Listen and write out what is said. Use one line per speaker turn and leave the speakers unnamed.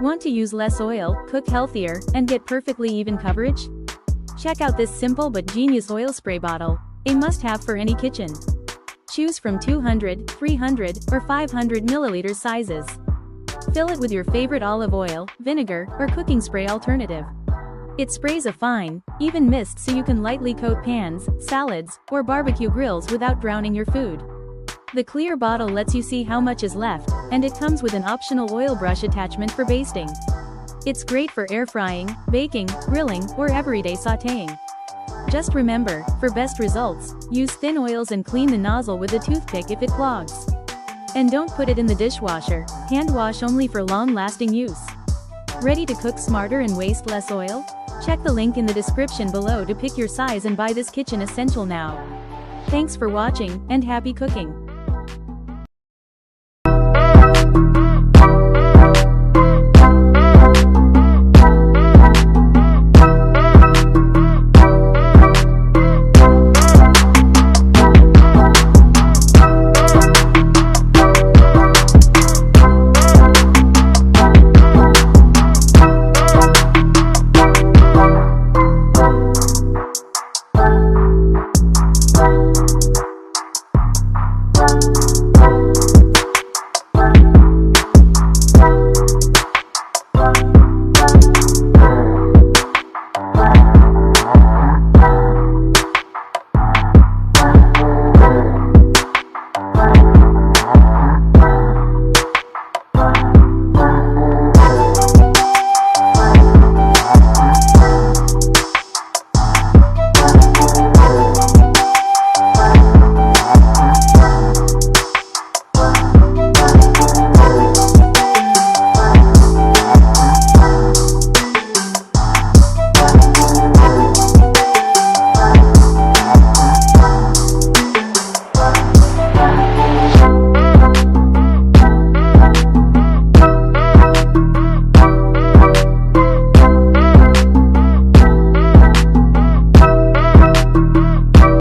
Want to use less oil, cook healthier, and get perfectly even coverage? Check out this simple but genius oil spray bottle, a must-have for any kitchen. Choose from 200, 300, or 500 milliliter sizes. Fill it with your favorite olive oil, vinegar, or cooking spray alternative. It sprays a fine, even mist so you can lightly coat pans, salads, or barbecue grills without drowning your food. The clear bottle lets you see how much is left, and it comes with an optional oil brush attachment for basting. It's great for air frying, baking, grilling, or everyday sautéing. Just remember, for best results, use thin oils and clean the nozzle with a toothpick if it clogs. And don't put it in the dishwasher, hand wash only for long-lasting use. Ready to cook smarter and waste less oil? Check the link in the description below to pick your size and buy this kitchen essential now. Thanks for watching, and happy cooking!